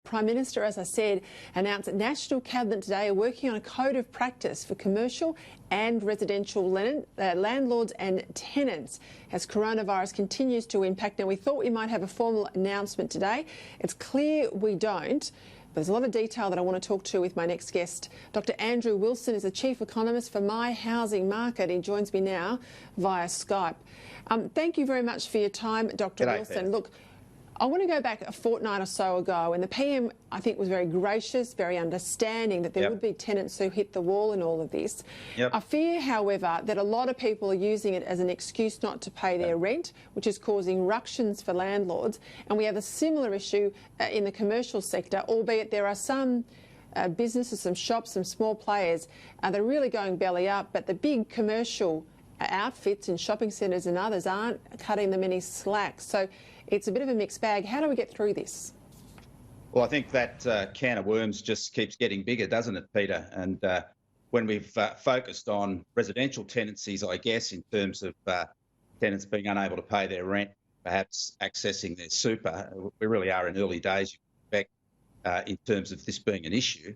Prime Minister, as I said, announced that National Cabinet today are working on a code of practice for commercial and residential landlords and tenants as coronavirus continues to impact. Now, we thought we might have a formal announcement today. It's clear we don't. There's a lot of detail that I want to talk to with my next guest. Dr Andrew Wilson is the Chief Economist for My Housing Market. He joins me now via Skype. Thank you very much for your time, Dr Wilson. Peter. Look, I want to go back a fortnight or so ago, and the PM, I think, was very gracious, very understanding that there would be tenants who hit the wall in all of this. I fear, however, that a lot of people are using it as an excuse not to pay their rent, which is causing ructions for landlords. And we have a similar issue in the commercial sector, albeit there are some businesses, some shops, some small players that are really going belly up, but the big commercial outfits in shopping centres and others aren't cutting them any slack. So it's a bit of a mixed bag. How do we get through this? Well, I think that can of worms just keeps getting bigger, doesn't it, Peter? And when we've focused on residential tenancies, I guess, in terms of tenants being unable to pay their rent, perhaps accessing their super, we really are in early days, you expect, in terms of this being an issue.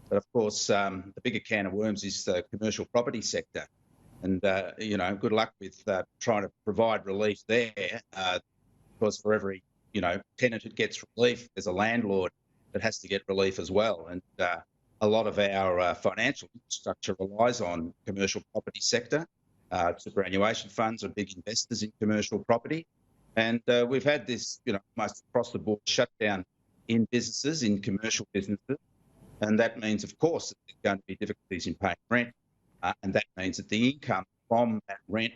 But of course, the bigger can of worms is the commercial property sector. And, good luck with trying to provide relief there. Because for every, tenant that gets relief, there's a landlord that has to get relief as well. And a lot of our financial infrastructure relies on commercial property sector. Superannuation funds are big investors in commercial property. And we've had this, almost across the board shutdown in businesses, in commercial businesses. And that means, of course, that there's going to be difficulties in paying rent. And that means that the income from that rent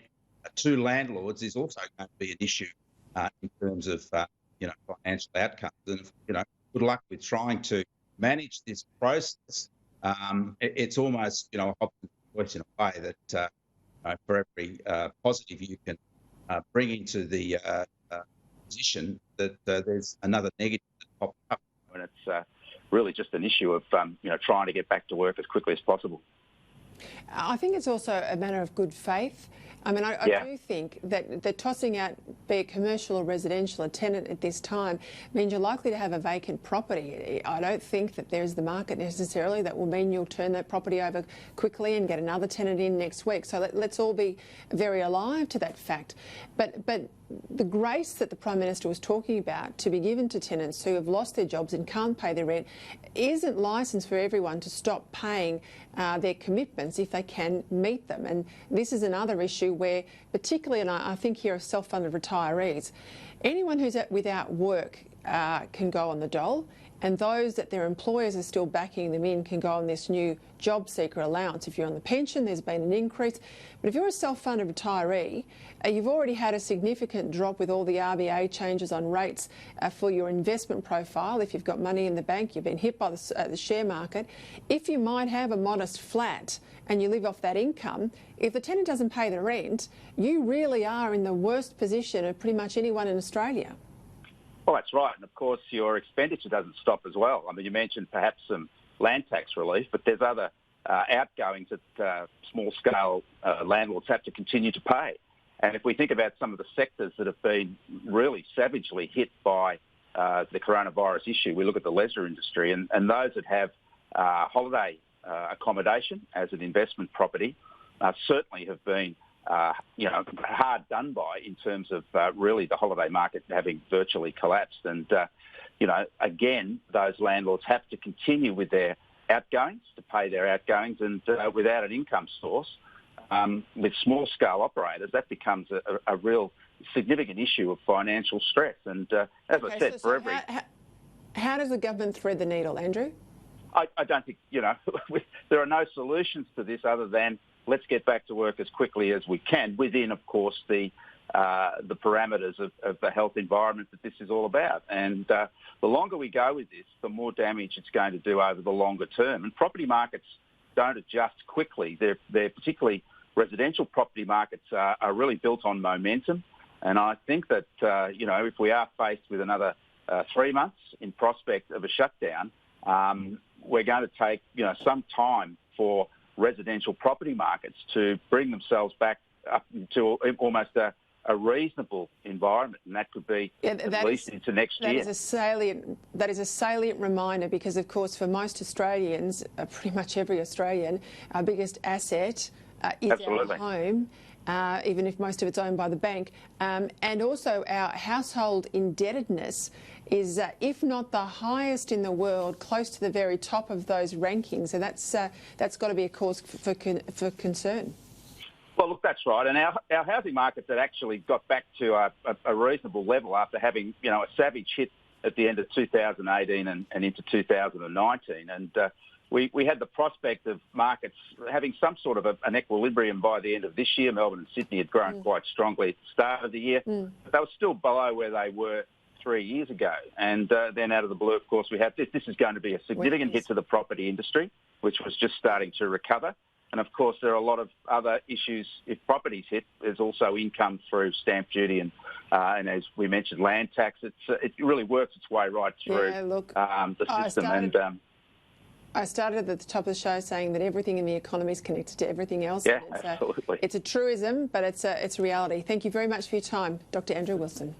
to landlords is also going to be an issue. In terms of, financial outcomes. And, good luck with trying to manage this process. It's almost, a hopeless choice in a way that for every positive you can bring into the position, that there's another negative that pops up. And it's really just an issue of, trying to get back to work as quickly as possible. I think it's also a matter of good faith. I mean, I do think that the tossing out, be it commercial or residential, a tenant at this time means you're likely to have a vacant property. I don't think that there's the market necessarily that will mean you'll turn that property over quickly and get another tenant in next week. So let's all be very alive to that fact. But the grace that the Prime Minister was talking about to be given to tenants who have lost their jobs and can't pay their rent isn't licensed for everyone to stop paying their commitments if they can meet them. And this is another issue where, particularly, and I think here of self-funded retirees, anyone who's without work can go on the dole, and those that their employers are still backing them in can go on this new job seeker allowance. If you're on the pension, there's been an increase. But if you're a self-funded retiree, you've already had a significant drop with all the RBA changes on rates for your investment profile. If you've got money in the bank, you've been hit by the share market. If you might have a modest flat and you live off that income, if the tenant doesn't pay the rent, you really are in the worst position of pretty much anyone in Australia. Well, that's right. And of course, your expenditure doesn't stop as well. I mean, you mentioned perhaps some land tax relief, but there's other outgoings that small-scale landlords have to continue to pay. And if we think about some of the sectors that have been really savagely hit by the coronavirus issue, we look at the leisure industry, and those that have holiday accommodation as an investment property certainly have been hard done by in terms of really the holiday market having virtually collapsed. And, again, those landlords have to continue with their outgoings, to pay their outgoings, and without an income source, with small-scale operators, that becomes a real significant issue of financial stress. And as I said, for every... How does the government thread the needle, Andrew? I don't think, there are no solutions to this other than let's get back to work as quickly as we can within, of course, the parameters of the health environment that this is all about. And the longer we go with this, the more damage it's going to do over the longer term. And property markets don't adjust quickly. They're particularly residential property markets are really built on momentum. And I think that, if we are faced with another 3 months in prospect of a shutdown, we're going to take, some time for residential property markets to bring themselves back up to almost a a reasonable environment, and that could be at least into next year. That is a salient reminder because, of course, for most Australians, pretty much every Australian, our biggest asset is Absolutely. our home. Even if most of it's owned by the bank. And also our household indebtedness is, if not the highest in the world, close to the very top of those rankings. And that's got to be a cause for concern. Well, look, that's right. And our housing markets had actually got back to a reasonable level after having, a savage hit at the end of 2018 and into 2019. And we had the prospect of markets having some sort of an equilibrium by the end of this year. Melbourne and Sydney had grown quite strongly at the start of the year, but they were still below where they were 3 years ago. And then out of the blue, of course, we have this. This is going to be a significant hit to the property industry, which was just starting to recover. And of course, there are a lot of other issues if properties hit. There's also income through stamp duty and as we mentioned, land tax. It really works its way right through the system. I started at the top of the show saying that everything in the economy is connected to everything else. Yeah, absolutely. It's a truism, but it's a reality. Thank you very much for your time, Dr. Andrew Wilson.